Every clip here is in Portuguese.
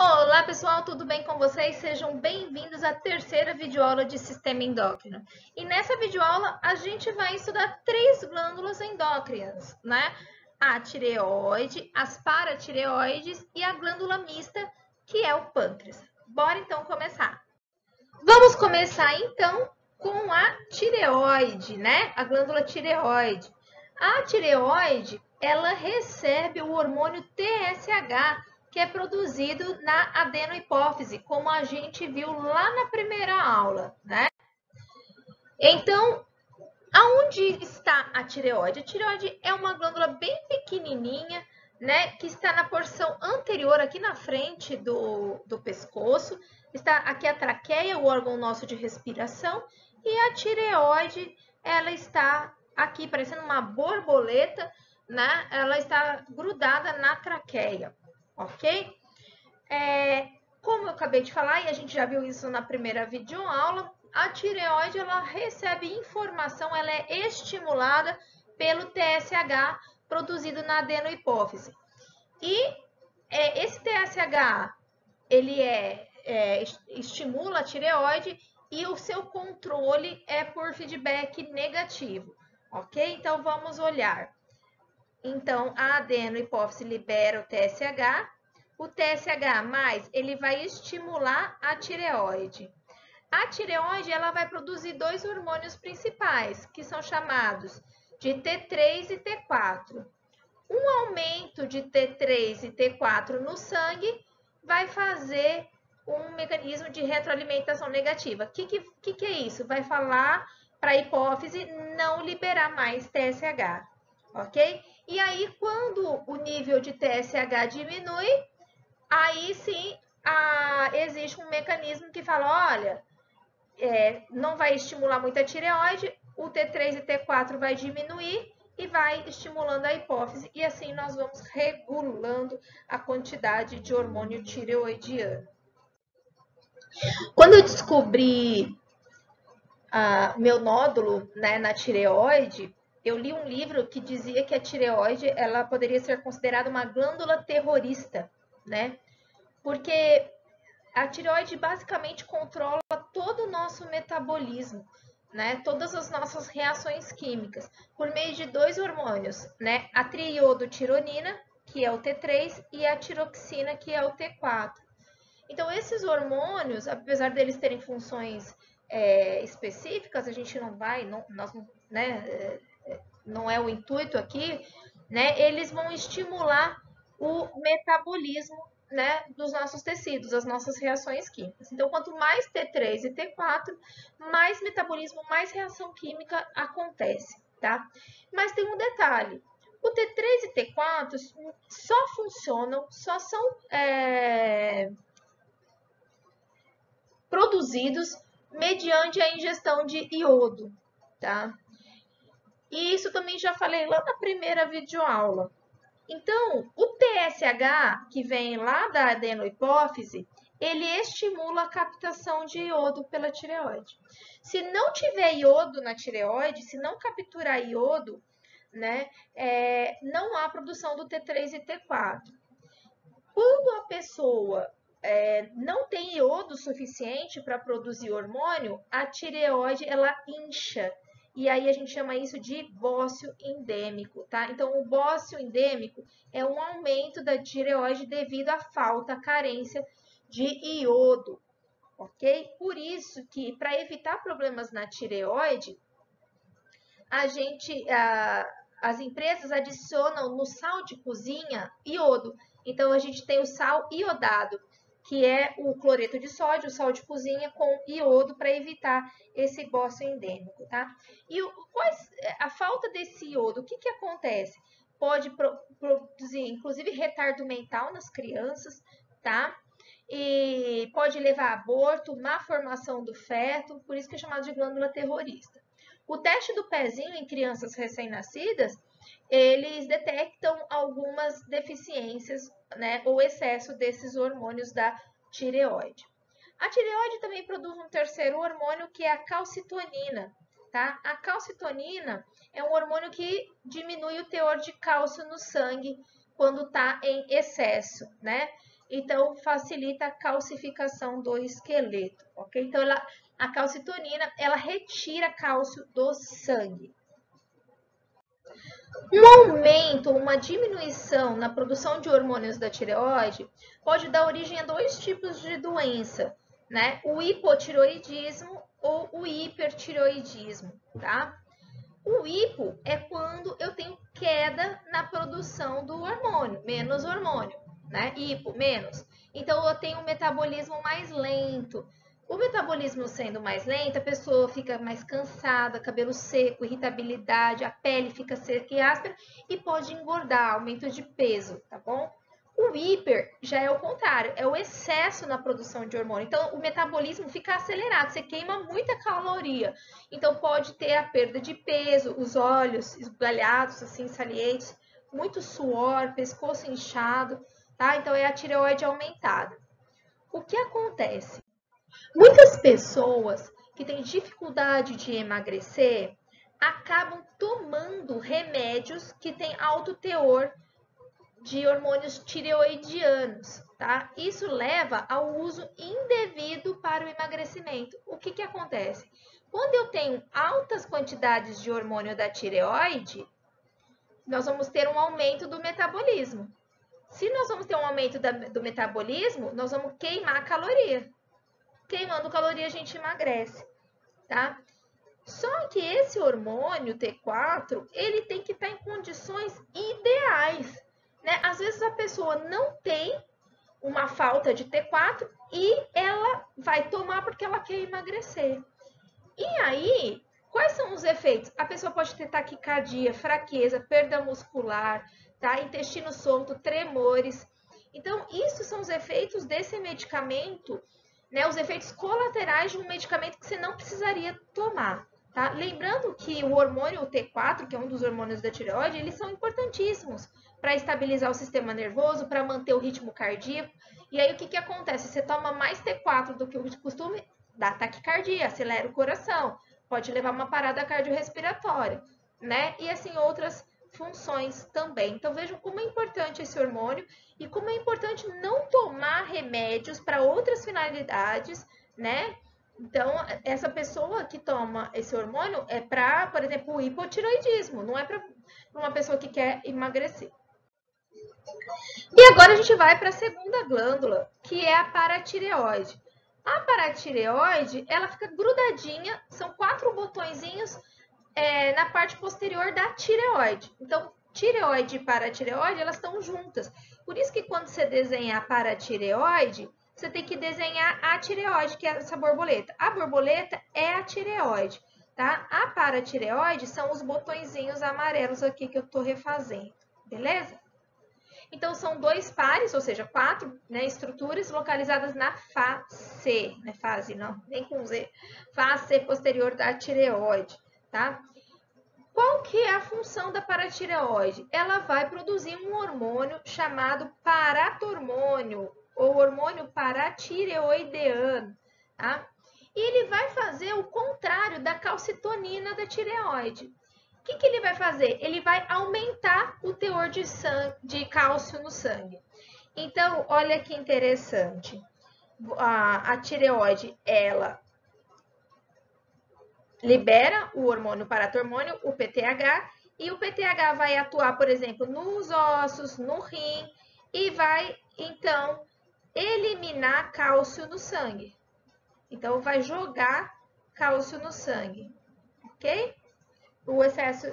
Olá pessoal, tudo bem com vocês? Sejam bem-vindos à terceira videoaula de sistema endócrino. E nessa videoaula a gente vai estudar três glândulas endócrinas, né? A tireoide, as paratireoides e a glândula mista, que é o pâncreas. Bora então começar. Vamos começar então com a tireoide, né? A glândula tireoide. A tireoide, ela recebe o hormônio TSH, que é produzido na adenohipófise, como a gente viu lá na primeira aula, né? Então, aonde está a tireoide? A tireoide é uma glândula bem pequenininha, né, que está na porção anterior, aqui na frente do pescoço. Está aqui a traqueia, o órgão nosso de respiração, e a tireoide, ela está aqui parecendo uma borboleta, né? Ela está grudada na traqueia, ok? Como eu acabei de falar, e a gente já viu isso na primeira videoaula, a tireoide ela recebe informação, ela é estimulada pelo TSH produzido na adenohipófise. E esse TSH, ele estimula a tireoide e o seu controle é por feedback negativo, ok? Então, vamos olhar. Então, a adenohipófise libera o TSH. O TSH+, ele vai estimular a tireoide. A tireoide, ela vai produzir dois hormônios principais, que são chamados de T3 e T4. Um aumento de T3 e T4 no sangue vai fazer um mecanismo de retroalimentação negativa. O que é isso? Vai falar para a hipófise não liberar mais TSH, ok? E aí, quando o nível de TSH diminui, aí sim existe um mecanismo que fala, olha, não vai estimular muito a tireoide, o T3 e T4 vai diminuir e vai estimulando a hipófise, e assim nós vamos regulando a quantidade de hormônio tireoidiano. Quando eu descobri meu nódulo, né, na tireoide, eu li um livro que dizia que a tireoide ela poderia ser considerada uma glândula terrorista, né? Porque a tireoide basicamente controla todo o nosso metabolismo, né? Todas as nossas reações químicas, por meio de dois hormônios, né? A triiodotironina, que é o T3, e a tiroxina, que é o T4. Então, esses hormônios, apesar deles terem funções específicas, a gente não vai, né, não é o intuito aqui, né? Eles vão estimular o metabolismo, né, dos nossos tecidos, as nossas reações químicas. Então, quanto mais T3 e T4, mais metabolismo, mais reação química acontece, tá? Mas tem um detalhe. O T3 e T4 só funcionam, só são produzidos mediante a ingestão de iodo, tá? E isso também já falei lá na primeira videoaula. Então, o TSH, que vem lá da adenohipófise, ele estimula a captação de iodo pela tireoide. Se não tiver iodo na tireoide, se não capturar iodo, né, não há produção do T3 e T4. Quando a pessoa não tem iodo suficiente para produzir hormônio, a tireoide ela incha. E aí a gente chama isso de bócio endêmico, tá? Então, o bócio endêmico é um aumento da tireoide devido à falta, à carência de iodo, ok? Por isso que, para evitar problemas na tireoide, as empresas adicionam no sal de cozinha iodo. Então, a gente tem o sal iodado, que é o cloreto de sódio, o sal de cozinha com iodo para evitar esse bócio endêmico, tá? E a falta desse iodo, o que acontece? Pode produzir, inclusive, retardo mental nas crianças, tá? E pode levar a aborto, má formação do feto, por isso que é chamado de glândula terrorista. O teste do pezinho em crianças recém-nascidas, eles detectam algumas deficiências, né, ou excesso desses hormônios da tireoide. A tireoide também produz um terceiro hormônio, que é a calcitonina, tá? A calcitonina é um hormônio que diminui o teor de cálcio no sangue quando está em excesso, né? então facilita a calcificação do esqueleto, ok? Então, a calcitonina, ela retira cálcio do sangue. Um aumento, uma diminuição na produção de hormônios da tireoide pode dar origem a dois tipos de doença, né? O hipotireoidismo ou o hipertireoidismo, tá? O hipo é quando eu tenho queda na produção do hormônio, menos hormônio, né? Hipo, menos. Então, eu tenho um metabolismo mais lento. O metabolismo sendo mais lento, a pessoa fica mais cansada, cabelo seco, irritabilidade, a pele fica seca e áspera e pode engordar, aumento de peso, tá bom? O hiper já é o contrário, é o excesso na produção de hormônio. Então, o metabolismo fica acelerado, você queima muita caloria. Então, pode ter a perda de peso, os olhos esbugalhados, assim, salientes, muito suor, pescoço inchado, tá? Então, é a tireoide aumentada. O que acontece? Muitas pessoas que têm dificuldade de emagrecer acabam tomando remédios que têm alto teor de hormônios tireoidianos, tá? Isso leva ao uso indevido para o emagrecimento. O que acontece? Quando eu tenho altas quantidades de hormônio da tireoide, nós vamos ter um aumento do metabolismo. Se nós vamos ter um aumento do metabolismo, nós vamos queimar caloria. Queimando caloria, a gente emagrece, tá? Só que esse hormônio T4, ele tem que estar em condições ideais, né? Às vezes a pessoa não tem uma falta de T4 e ela vai tomar porque ela quer emagrecer. E aí, quais são os efeitos? A pessoa pode ter taquicardia, fraqueza, perda muscular, tá? Intestino solto, tremores. Então, isso são os efeitos desse medicamento, né? Os efeitos colaterais de um medicamento que você não precisaria tomar. Tá? Lembrando que o hormônio o T4, que é um dos hormônios da tireoide, eles são importantíssimos para estabilizar o sistema nervoso, para manter o ritmo cardíaco. E aí o que acontece? Você toma mais T4 do que o costume, dá taquicardia, acelera o coração, pode levar a uma parada cardiorrespiratória, né? E assim outras funções também. Então vejam como é importante esse hormônio e como é importante não tomar remédios para outras finalidades, né? Então, essa pessoa que toma esse hormônio é para, por exemplo, o hipotiroidismo, não é para uma pessoa que quer emagrecer. E agora a gente vai para a segunda glândula, que é a paratireoide. A paratireoide, ela fica grudadinha, são 4 botõezinhos na parte posterior da tireoide. Então, tireoide e paratireoide, elas estão juntas. Por isso que quando você desenha a paratireoide, você tem que desenhar a tireoide, que é essa borboleta. A borboleta é a tireoide, tá? A paratireoide são os botõezinhos amarelos aqui que eu tô refazendo, beleza? Então, são 2 pares, ou seja, 4 estruturas localizadas na face, não é fase não, nem com Z, face posterior da tireoide, tá? Qual que é a função da paratireoide? Ela vai produzir um hormônio chamado paratormônio, ou hormônio paratireoideano, tá? E ele vai fazer o contrário da calcitonina da tireoide. O que ele vai fazer? Ele vai aumentar o teor de cálcio no sangue. Então, olha que interessante. A tireoide, ela libera o hormônio paratormônio, o PTH, e o PTH vai atuar, por exemplo, nos ossos, no rim, e vai, então, eliminar cálcio no sangue. Então, vai jogar cálcio no sangue, ok? O excesso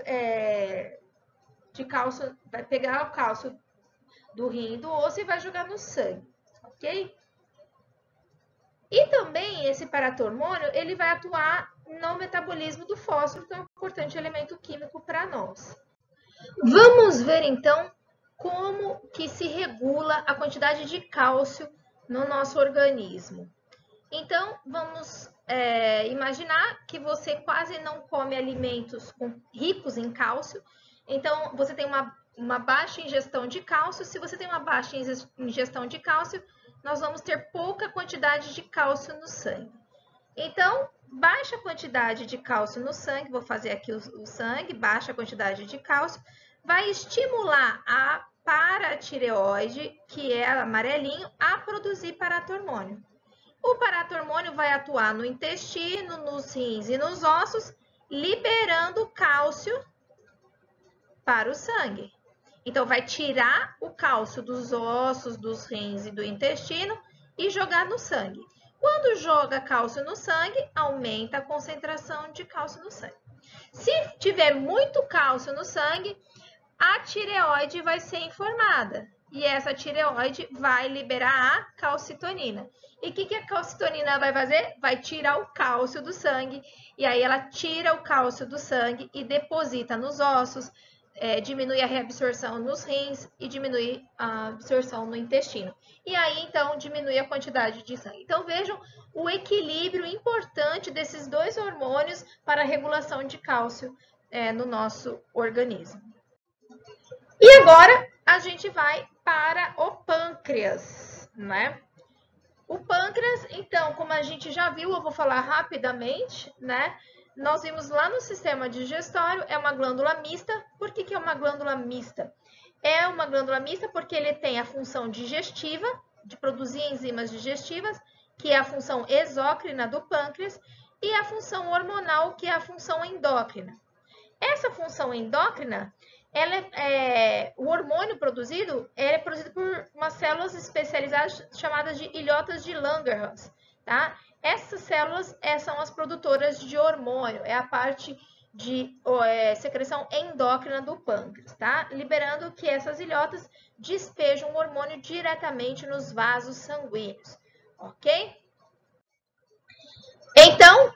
de cálcio, vai pegar o cálcio do rim e do osso e vai jogar no sangue, ok? E também esse paratormônio, ele vai atuar no metabolismo do fósforo, que é um importante elemento químico para nós. Vamos ver então como que se regula a quantidade de cálcio no nosso organismo. Então, vamos imaginar que você quase não come alimentos ricos em cálcio. Então, você tem uma baixa ingestão de cálcio. Se você tem uma baixa ingestão de cálcio, nós vamos ter pouca quantidade de cálcio no sangue. Então, baixa quantidade de cálcio no sangue, vou fazer aqui o sangue, baixa quantidade de cálcio, vai estimular a paratireoide, que é amarelinho, a produzir paratormônio. O paratormônio vai atuar no intestino, nos rins e nos ossos, liberando cálcio para o sangue. Então, vai tirar o cálcio dos ossos, dos rins e do intestino e jogar no sangue. Quando joga cálcio no sangue, aumenta a concentração de cálcio no sangue. Se tiver muito cálcio no sangue, a tireoide vai ser informada. E essa tireoide vai liberar a calcitonina. E o que a calcitonina vai fazer? Vai tirar o cálcio do sangue. E aí ela tira o cálcio do sangue e deposita nos ossos, diminui a reabsorção nos rins e diminui a absorção no intestino. E aí, então, diminui a quantidade de sangue. Então, vejam o equilíbrio importante desses dois hormônios para a regulação de cálcio no nosso organismo. E agora, a gente vai para o pâncreas, né? O pâncreas, então, como a gente já viu, eu vou falar rapidamente, né? Nós vimos lá no sistema digestório, é uma glândula mista. Por que é uma glândula mista? É uma glândula mista porque ele tem a função digestiva, de produzir enzimas digestivas, que é a função exócrina do pâncreas, e a função hormonal, que é a função endócrina. Essa função endócrina, o hormônio produzido é produzido por umas células especializadas chamadas de ilhotas de Langerhans, tá? Essas células são as produtoras de hormônio, é a parte de secreção endócrina do pâncreas, tá? Liberando que essas ilhotas despejam o hormônio diretamente nos vasos sanguíneos, ok? Então,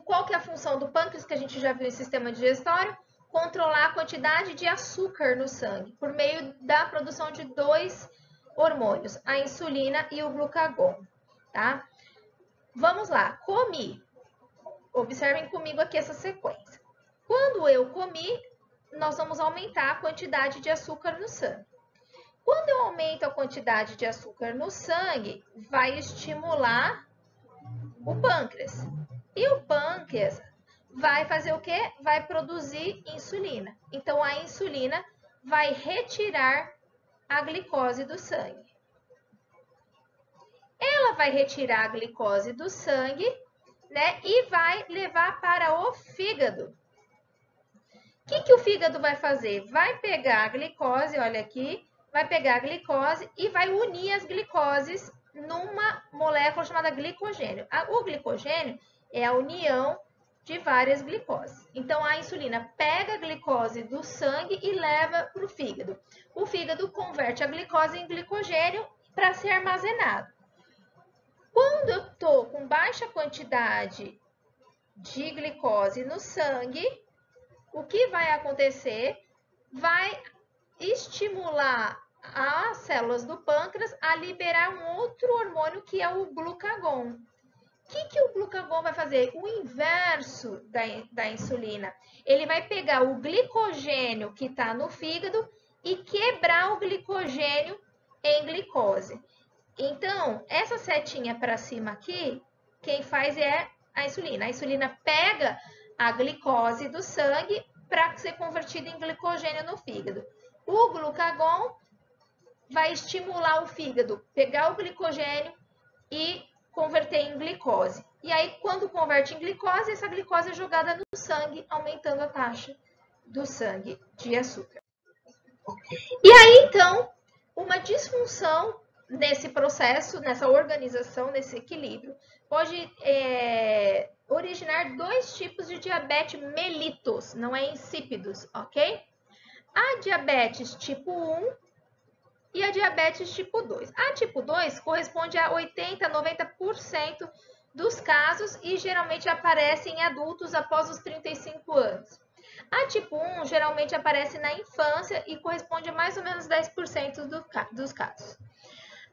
qual que é a função do pâncreas que a gente já viu em sistema digestório? Controlar a quantidade de açúcar no sangue, por meio da produção de dois hormônios, a insulina e o glucagon, tá? Vamos lá, comi. Observem comigo aqui essa sequência. Quando eu comi, nós vamos aumentar a quantidade de açúcar no sangue. Quando eu aumento a quantidade de açúcar no sangue, vai estimular o pâncreas. E o pâncreas vai fazer o quê? Vai produzir insulina. Então, a insulina vai retirar a glicose do sangue. Ela vai retirar a glicose do sangue, né? E vai levar para o fígado. O que o fígado vai fazer? Vai pegar a glicose, olha aqui, vai pegar a glicose e vai unir as glicoses numa molécula chamada glicogênio. O glicogênio é a união de várias glicoses. Então, a insulina pega a glicose do sangue e leva para o fígado. O fígado converte a glicose em glicogênio para ser armazenado. Quando eu estou com baixa quantidade de glicose no sangue, o que vai acontecer? Vai estimular as células do pâncreas a liberar um outro hormônio que é o glucagon. O que o glucagon vai fazer? O inverso da insulina. Ele vai pegar o glicogênio que está no fígado e quebrar o glicogênio em glicose. Então, essa setinha para cima aqui, quem faz é a insulina. A insulina pega a glicose do sangue para ser convertida em glicogênio no fígado. O glucagon vai estimular o fígado, pegar o glicogênio e converter em glicose. E aí, quando converte em glicose, essa glicose é jogada no sangue, aumentando a taxa do sangue de açúcar. E aí, então, uma disfunção nesse processo, nessa organização, nesse equilíbrio, pode originar dois tipos de diabetes mellitus, não é insípidos, ok? A diabetes tipo 1 e a diabetes tipo 2. A tipo 2 corresponde a 80% a 90% dos casos e geralmente aparece em adultos após os 35 anos. A tipo 1 geralmente aparece na infância e corresponde a mais ou menos 10% dos casos.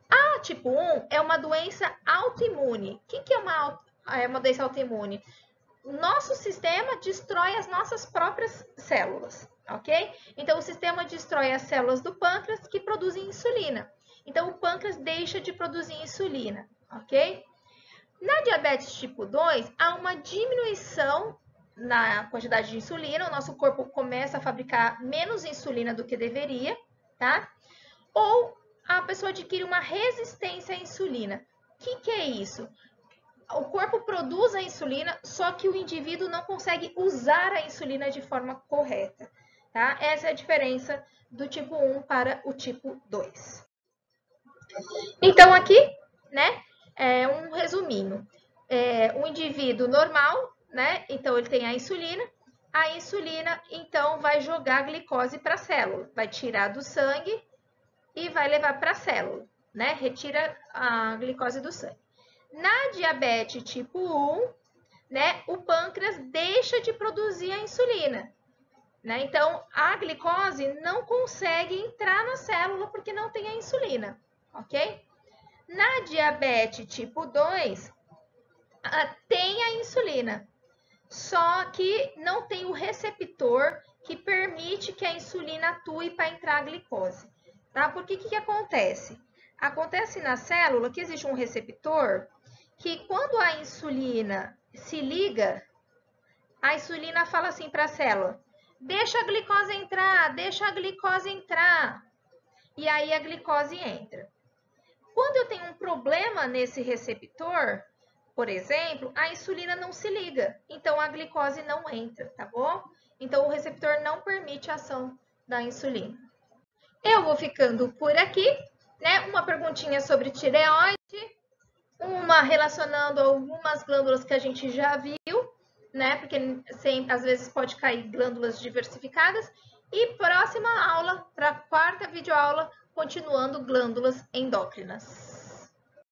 A tipo 1 é uma doença autoimune. O que é uma doença autoimune? O nosso sistema destrói as nossas próprias células, ok? Então, o sistema destrói as células do pâncreas que produzem insulina. Então, o pâncreas deixa de produzir insulina, ok? Na diabetes tipo 2, há uma diminuição na quantidade de insulina. O nosso corpo começa a fabricar menos insulina do que deveria, tá? Ou a pessoa adquire uma resistência à insulina. O que é isso? O corpo produz a insulina, só que o indivíduo não consegue usar a insulina de forma correta, tá? Essa é a diferença do tipo 1 para o tipo 2. Então, aqui, né, um resuminho. Um indivíduo normal, né, então ele tem a insulina, então, vai jogar a glicose para a célula, vai tirar do sangue e vai levar para a célula, né, retira a glicose do sangue. Na diabetes tipo 1, né, o pâncreas deixa de produzir a insulina, né? Então, a glicose não consegue entrar na célula porque não tem a insulina, ok? Na diabetes tipo 2, tem a insulina, só que não tem o receptor que permite que a insulina atue para entrar a glicose, tá? Porque o que acontece? Acontece na célula que existe um receptor que quando a insulina se liga, a insulina fala assim para a célula: deixa a glicose entrar, deixa a glicose entrar. E aí a glicose entra. Quando eu tenho um problema nesse receptor, por exemplo, a insulina não se liga, então a glicose não entra, tá bom? Então o receptor não permite a ação da insulina. Eu vou ficando por aqui, né? Uma perguntinha sobre tireoide, uma relacionando algumas glândulas que a gente já viu, né? Porque às vezes pode cair glândulas diversificadas. E próxima aula, para a quarta videoaula, continuando glândulas endócrinas.